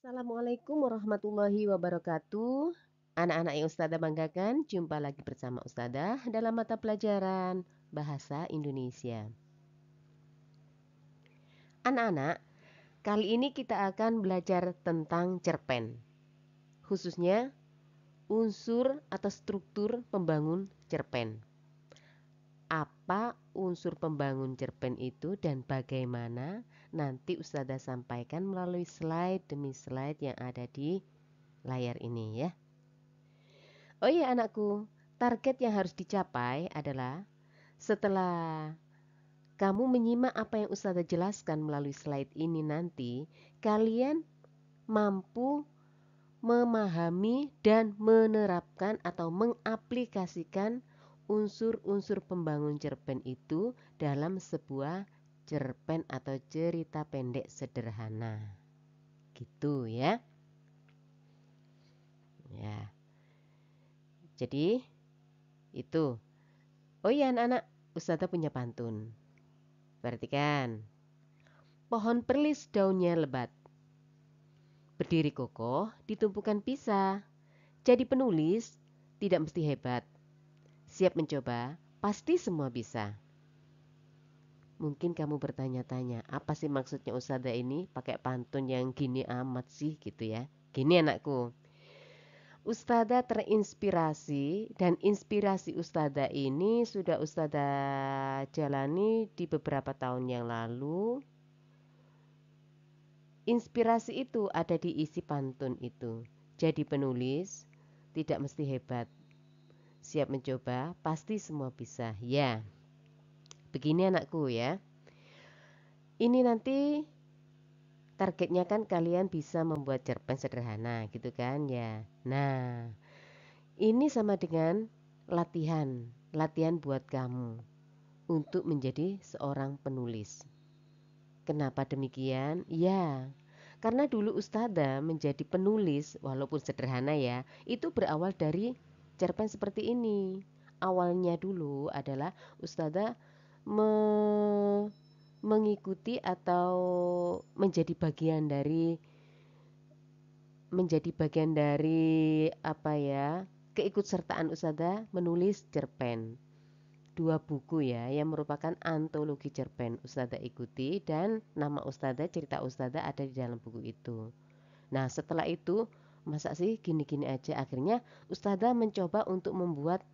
Assalamualaikum warahmatullahi wabarakatuh. Anak-anak yang Ustazah banggakan, jumpa lagi bersama Ustazah dalam mata pelajaran Bahasa Indonesia. Anak-anak, kali ini kita akan belajar tentang cerpen, khususnya unsur atau struktur pembangun cerpen. Apa unsur pembangun cerpen itu dan bagaimana, nanti Ustazah sampaikan melalui slide demi slide yang ada di layar ini ya. Oh iya anakku, target yang harus dicapai adalah setelah kamu menyimak apa yang Ustazah jelaskan melalui slide ini nanti, kalian mampu memahami dan menerapkan atau mengaplikasikan unsur-unsur pembangun cerpen itu dalam sebuah cerpen atau cerita pendek sederhana. Gitu ya. Ya. Jadi itu. Oh iya anak-anak, Ustazah punya pantun. Perhatikan. Pohon perlis daunnya lebat, berdiri kokoh di tumpukan pisah. Jadi penulis tidak mesti hebat. Siap mencoba, pasti semua bisa. Mungkin kamu bertanya-tanya, apa sih maksudnya Ustazah ini pakai pantun yang gini amat sih gitu ya. Gini anakku. Ustazah terinspirasi dan inspirasi Ustazah ini sudah Ustazah jalani di beberapa tahun yang lalu. Inspirasi itu ada di isi pantun itu. Jadi penulis tidak mesti hebat. Siap mencoba, pasti semua bisa. Ya, begini anakku ya. Ini nanti targetnya kan kalian bisa membuat cerpen sederhana gitu kan ya. Nah, ini sama dengan latihan. Latihan buat kamu untuk menjadi seorang penulis. Kenapa demikian? Ya, karena dulu Ustazah menjadi penulis, walaupun sederhana ya, itu berawal dari cerpen seperti ini. Awalnya dulu adalah Ustazah mengikuti atau menjadi bagian dari apa ya, keikutsertaan Ustazah menulis cerpen. Dua buku ya yang merupakan antologi cerpen Ustazah ikuti dan nama Ustazah, cerita Ustazah ada di dalam buku itu. Nah setelah itu masa sih gini-gini aja, akhirnya Ustazah mencoba untuk membuat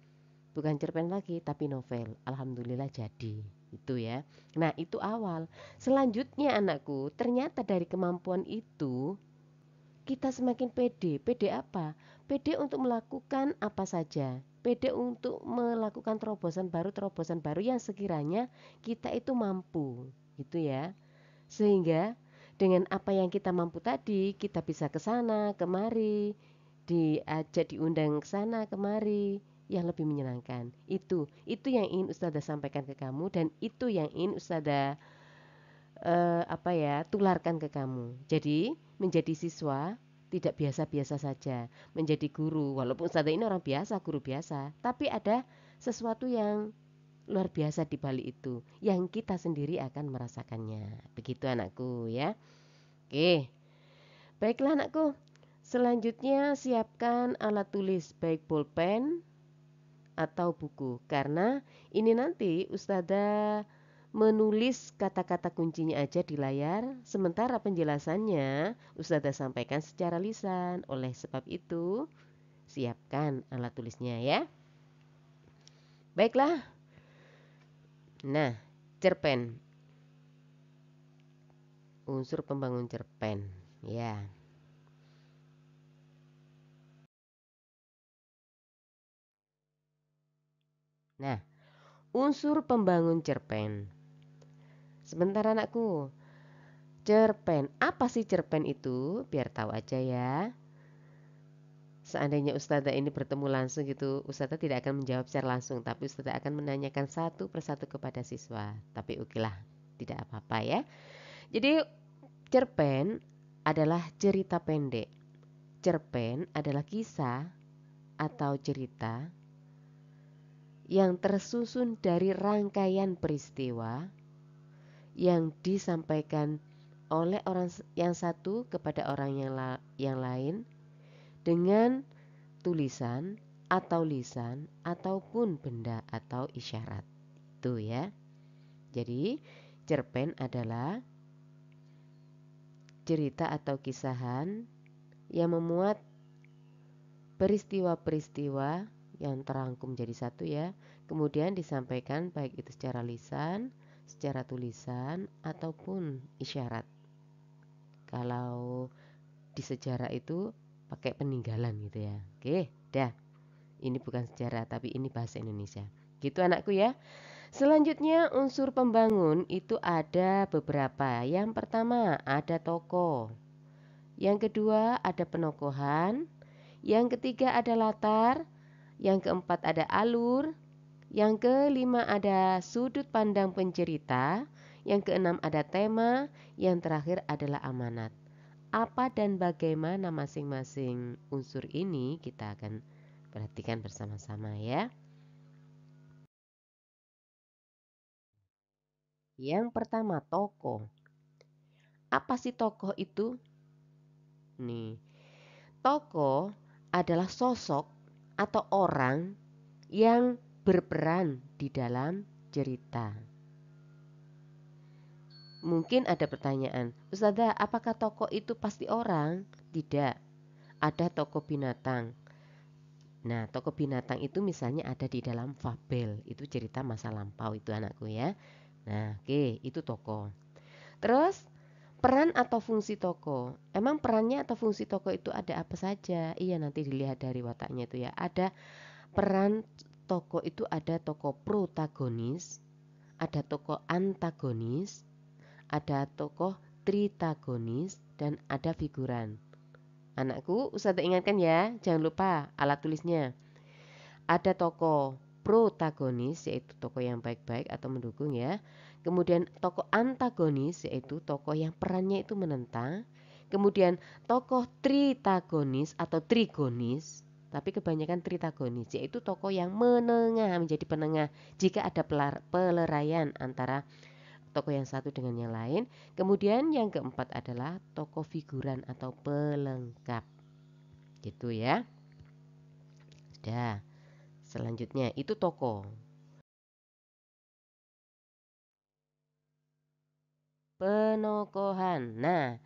bukan cerpen lagi tapi novel. Alhamdulillah jadi itu ya. Nah itu awal. Selanjutnya anakku, ternyata dari kemampuan itu kita semakin pede. Pede apa? Pede untuk melakukan apa saja. Pede untuk melakukan terobosan baru yang sekiranya kita itu mampu, gitu ya. Sehingga dengan apa yang kita mampu tadi, kita bisa ke sana, kemari, diajak diundang ke sana, kemari, yang lebih menyenangkan. Itu yang ingin Ustazah sampaikan ke kamu dan itu yang ingin Ustazah apa ya, tularkan ke kamu. Jadi, menjadi siswa tidak biasa-biasa saja. Menjadi guru, walaupun Ustazah ini orang biasa, guru biasa, tapi ada sesuatu yang luar biasa di balik itu, yang kita sendiri akan merasakannya. Begitu anakku ya. Oke, baiklah anakku. Selanjutnya siapkan alat tulis baik pulpen atau buku karena ini nanti Ustazah menulis kata-kata kuncinya aja di layar, sementara penjelasannya Ustazah sampaikan secara lisan. Oleh sebab itu, siapkan alat tulisnya ya. Baiklah. Nah, cerpen. Unsur pembangun cerpen. Ya. Nah, unsur pembangun cerpen. Sebentar anakku. Cerpen. Apa sih cerpen itu? Biar tahu aja ya. Seandainya Ustazah ini bertemu langsung gitu, Ustazah tidak akan menjawab secara langsung, tapi Ustazah akan menanyakan satu persatu kepada siswa. Tapi okelah, tidak apa-apa ya. Jadi cerpen adalah cerita pendek. Cerpen adalah kisah atau cerita yang tersusun dari rangkaian peristiwa yang disampaikan oleh orang yang satu kepada orang yang lain dengan tulisan atau lisan ataupun benda atau isyarat. Itu ya. Jadi, cerpen adalah cerita atau kisahan yang memuat peristiwa-peristiwa yang terangkum jadi satu ya. Kemudian disampaikan baik itu secara lisan, secara tulisan ataupun isyarat. Kalau di sejarah itu pakai peninggalan gitu ya. Oke, dah. Ini bukan sejarah tapi ini bahasa Indonesia. Gitu anakku ya. Selanjutnya unsur pembangun itu ada beberapa. Yang pertama ada tokoh. Yang kedua ada penokohan. Yang ketiga ada latar. Yang keempat ada alur. Yang kelima ada sudut pandang pencerita. Yang keenam ada tema. Yang terakhir adalah amanat. Apa dan bagaimana masing-masing unsur ini kita akan perhatikan bersama-sama ya. Yang pertama tokoh. Apa sih tokoh itu? Nih, tokoh adalah sosok atau orang yang berperan di dalam cerita. Mungkin ada pertanyaan, Ustazah, apakah tokoh itu pasti orang? Tidak, ada tokoh binatang. Nah, tokoh binatang itu misalnya ada di dalam fabel, itu cerita masa lampau itu anakku ya. Nah, oke, itu tokoh. Terus, peran atau fungsi tokoh. Emang perannya atau fungsi tokoh itu ada apa saja? Iya, nanti dilihat dari wataknya itu ya. Ada peran tokoh itu ada tokoh protagonis, ada tokoh antagonis, ada tokoh tritagonis, dan ada figuran. Anakku, Ustazah ingatkan ya, jangan lupa alat tulisnya. Ada tokoh protagonis, yaitu tokoh yang baik-baik atau mendukung ya. Kemudian tokoh antagonis, yaitu tokoh yang perannya itu menentang. Kemudian tokoh tritagonis atau trigonis, tapi kebanyakan tritagonis, yaitu tokoh yang menengah, menjadi penengah jika ada peleraian antara tokoh yang satu dengan yang lain. Kemudian yang keempat adalah tokoh figuran atau pelengkap. Gitu ya. Sudah. Selanjutnya itu tokoh. Penokohan. Nah,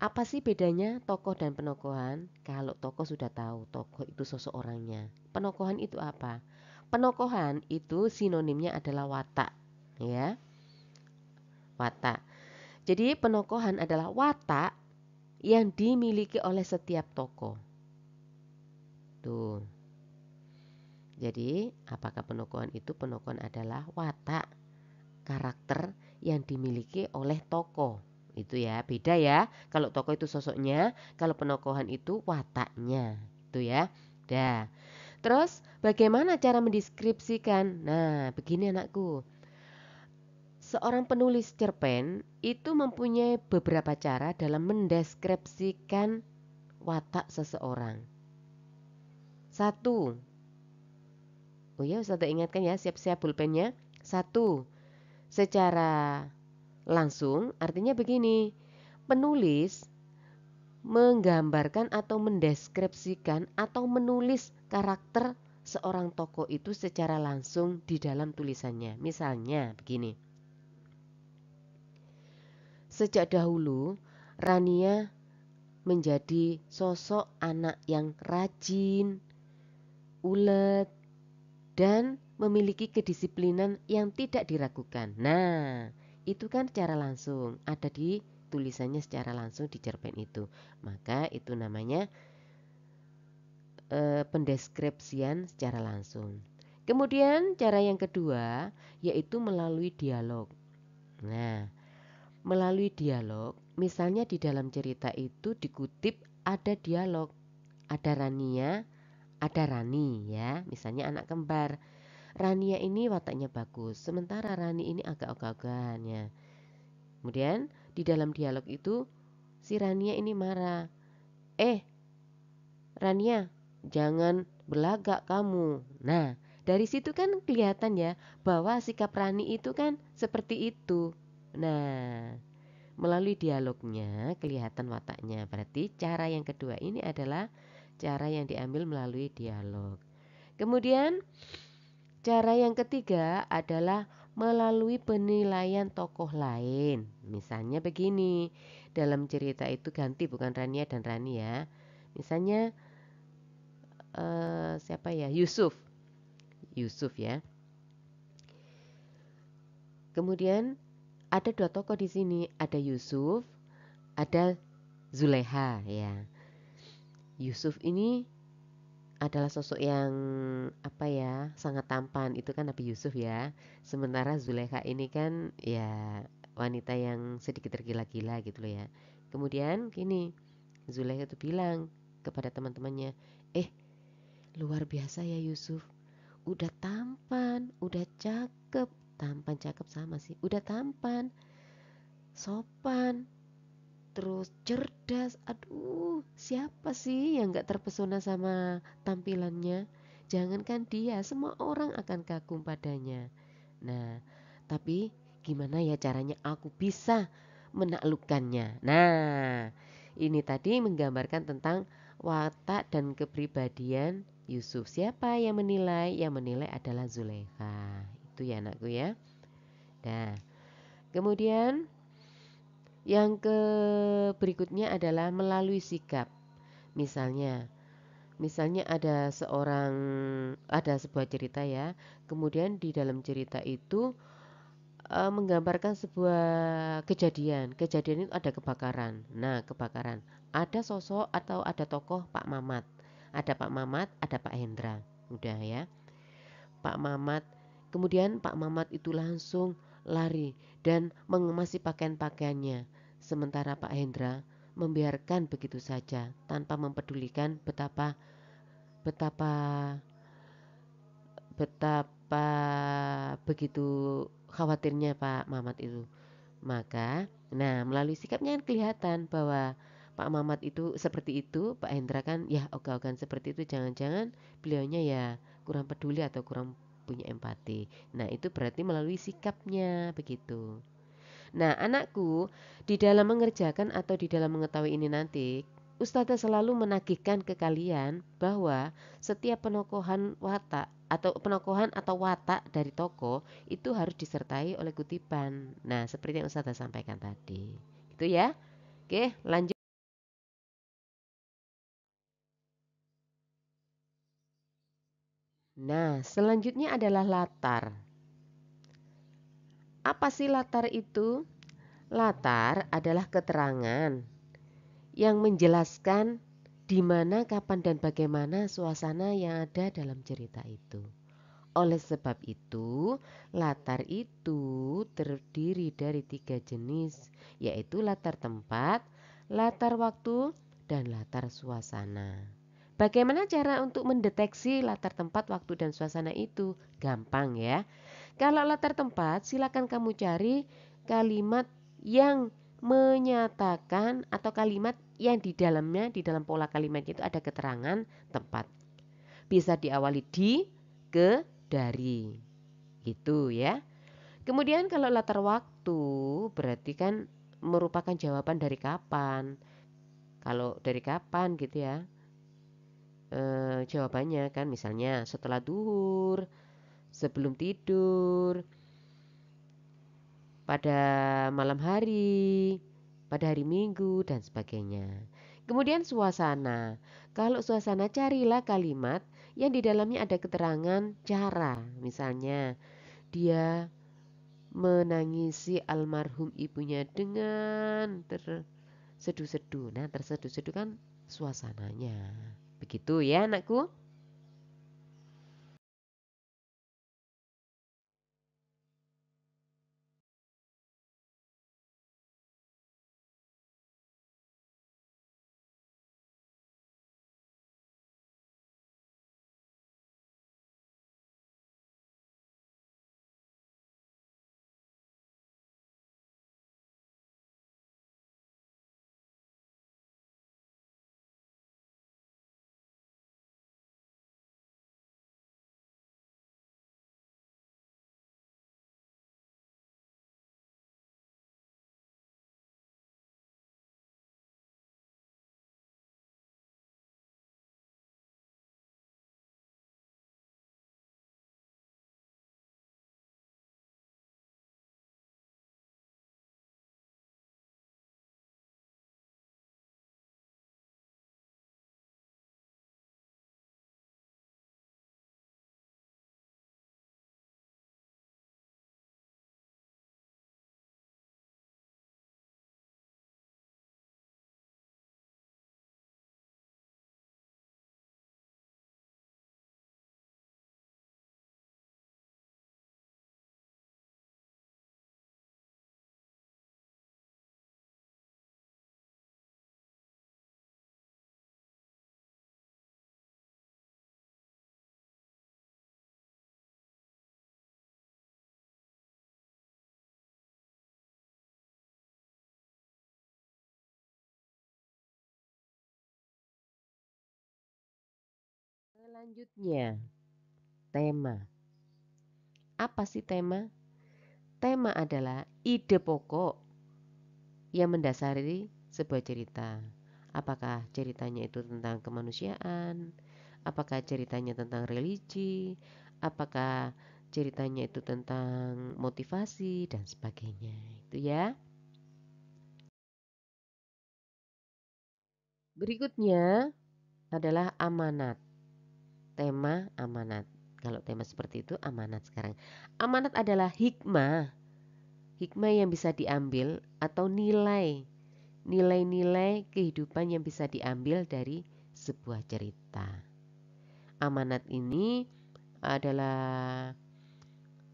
apa sih bedanya tokoh dan penokohan? Kalau tokoh sudah tahu, tokoh itu sosok orangnya. Penokohan itu apa? Penokohan itu sinonimnya adalah watak, ya. Watak. Jadi penokohan adalah watak yang dimiliki oleh setiap tokoh. Tuh. Jadi, apakah penokohan itu? Penokohan adalah watak karakter yang dimiliki oleh tokoh. Itu ya, beda ya. Kalau tokoh itu sosoknya, kalau penokohan itu wataknya. Itu ya. Dah. Terus bagaimana cara mendeskripsikan? Nah, begini anakku. Seorang penulis cerpen itu mempunyai beberapa cara dalam mendeskripsikan watak seseorang. Satu. Oh ya, Ustazah ingatkan ya, siap-siap pulpennya. Satu. Secara langsung artinya begini, penulis menggambarkan atau mendeskripsikan atau menulis karakter seorang tokoh itu secara langsung di dalam tulisannya. Misalnya begini, sejak dahulu Rania menjadi sosok anak yang rajin, ulet, dan memiliki kedisiplinan yang tidak diragukan. Nah, itu kan secara langsung ada di tulisannya secara langsung di cerpen itu. Maka itu namanya pendeskripsian secara langsung. Kemudian cara yang kedua yaitu melalui dialog. Nah, melalui dialog, misalnya di dalam cerita itu dikutip ada dialog, ada Rania, ada Rani ya, misalnya anak kembar. Rania ini wataknya bagus, sementara Rani ini agak ogah-ogahan ya. Kemudian di dalam dialog itu si Rania ini marah. Rania, jangan belagak kamu. Nah, dari situ kan kelihatan ya bahwa sikap Rani itu kan seperti itu. Nah, melalui dialognya kelihatan wataknya. Berarti cara yang kedua ini adalah cara yang diambil melalui dialog. Kemudian cara yang ketiga adalah melalui penilaian tokoh lain. Misalnya begini, dalam cerita itu Ganti bukan Rania dan Rani ya. Misalnya siapa ya? Yusuf. Yusuf ya. Kemudian ada dua tokoh di sini, ada Yusuf, ada Zuleha ya. Yusuf ini adalah sosok yang apa ya, sangat tampan, itu kan Nabi Yusuf ya. Sementara Zuleha ini kan ya wanita yang sedikit tergila-gila gitu loh ya. Kemudian gini, Zuleha itu bilang kepada teman-temannya, luar biasa ya Yusuf, udah tampan, udah cakep, tampan cakep sama sih, udah tampan, sopan, terus cerdas. Aduh, siapa sih yang gak terpesona sama tampilannya? Jangankan dia, semua orang akan kagum padanya. Nah, tapi gimana ya caranya aku bisa menaklukkannya? Nah, ini tadi menggambarkan tentang watak dan kepribadian Yusuf. Siapa yang menilai? Yang menilai adalah Zulekha. Itu ya anakku ya. Nah, kemudian yang berikutnya adalah melalui sikap. Misalnya, ada sebuah cerita ya. Kemudian di dalam cerita itu menggambarkan sebuah kejadian. Kejadian itu ada kebakaran. Nah, kebakaran. Ada sosok atau ada tokoh Pak Mamat. Ada Pak Mamat, ada Pak Hendra. Udah ya. Pak Mamat. Kemudian Pak Mamat itu langsung lari dan mengemasi pakaian-pakaiannya. Sementara Pak Hendra membiarkan begitu saja tanpa mempedulikan betapa betapa betapa begitu khawatirnya Pak Mamat itu. Maka, nah melalui sikapnya kan kelihatan bahwa Pak Mamat itu seperti itu, Pak Hendra kan ya ogah-ogahan seperti itu, jangan-jangan beliaunya ya kurang peduli atau kurang punya empati. Nah, itu berarti melalui sikapnya begitu. Nah, anakku, di dalam mengerjakan atau di dalam mengetahui ini nanti, Ustazah selalu menagihkan ke kalian bahwa setiap penokohan watak atau watak dari tokoh itu harus disertai oleh kutipan. Nah, seperti yang Ustazah sampaikan tadi. Itu ya. Oke, lanjut. Nah, selanjutnya adalah latar. Apa sih latar itu? Latar adalah keterangan yang menjelaskan di mana, kapan, dan bagaimana suasana yang ada dalam cerita itu. Oleh sebab itu, latar itu terdiri dari 3 jenis, yaitu latar tempat, latar waktu, dan latar suasana. Bagaimana cara untuk mendeteksi latar tempat, waktu, dan suasana itu? Gampang ya. Kalau latar tempat, silakan kamu cari kalimat yang menyatakan atau kalimat yang di dalamnya, di dalam pola kalimat itu ada keterangan tempat. Bisa diawali di, ke, dari. Gitu ya. Kemudian kalau latar waktu berarti kan merupakan jawaban dari kapan. Kalau dari kapan gitu ya. Jawabannya kan misalnya setelah duhur, sebelum tidur, pada malam hari, pada hari Minggu, dan sebagainya. Kemudian suasana. Kalau suasana, carilah kalimat yang di dalamnya ada keterangan cara. Misalnya, dia menangisi almarhum ibunya dengan terseduh-seduh. Nah, terseduh-seduh kan suasananya. Begitu ya, anakku. Selanjutnya, tema. Apa sih tema? Tema adalah ide pokok yang mendasari sebuah cerita. Apakah ceritanya itu tentang kemanusiaan? Apakah ceritanya tentang religi? Apakah ceritanya itu tentang motivasi dan sebagainya? Itu ya. Berikutnya adalah amanat. Tema amanat. Kalau tema seperti itu amanat sekarang. Amanat adalah hikmah. Hikmah yang bisa diambil atau nilai-nilai kehidupan yang bisa diambil dari sebuah cerita. Amanat ini adalah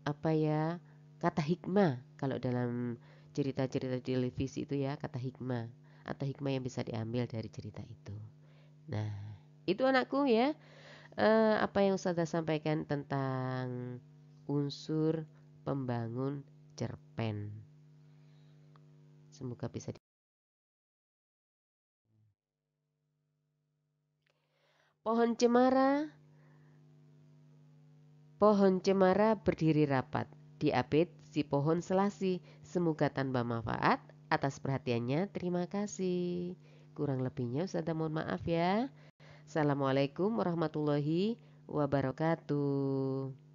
apa ya? Kata hikmah kalau dalam cerita-cerita televisi itu ya, kata hikmah atau hikmah yang bisa diambil dari cerita itu. Nah, itu anakku ya, apa yang Ustazah sampaikan tentang unsur pembangun cerpen. Semoga bisa Pohon cemara berdiri rapat, diapit si pohon selasi. Semoga tanpa manfaat. Atas perhatiannya, terima kasih. Kurang lebihnya Ustazah mohon maaf ya. Assalamualaikum warahmatullahi wabarakatuh.